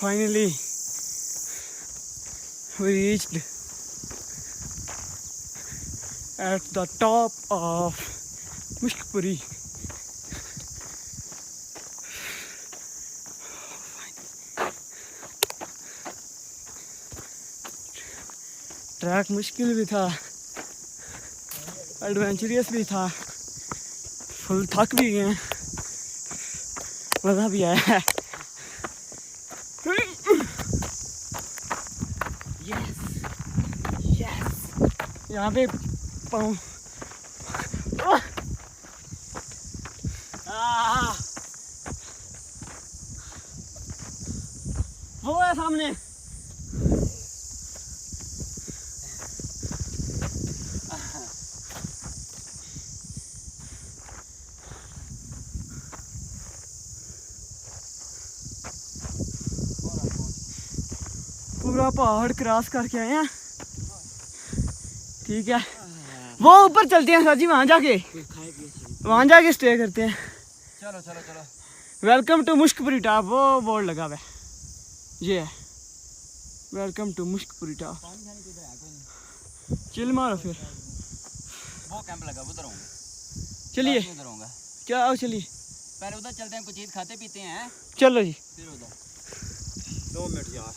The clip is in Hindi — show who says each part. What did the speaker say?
Speaker 1: Finally we reached at the top of Mushkpuri. Track मुश्किल भी था, एडवेंचरस भी था, फुल थक भी गए, मज़ा भी आया। यस यस, यहाँ पे पाँव वो है सामने। पूरा पहाड़ क्रॉस करके आए हैं, ठीक है। वो ऊपर चलते हैं सर जी, वहाँ जाके स्टे करते हैं।
Speaker 2: चलो चलो चलो।
Speaker 1: वेलकम टू मुश्कपुरी टॉप, वो बोर्ड लगा हुआ है, ये है welcome to Mushkpuri top. Chill मारो फिर,
Speaker 2: वो कैंप लगा उधर होंगे।
Speaker 1: चलिए
Speaker 2: उधर होगा
Speaker 1: क्या, आओ चलिए
Speaker 2: पहले उधर चलते हैं, कुछ चीज खाते पीते हैं।
Speaker 1: चलो जी।
Speaker 2: फिर उधर 2 मिनट यार।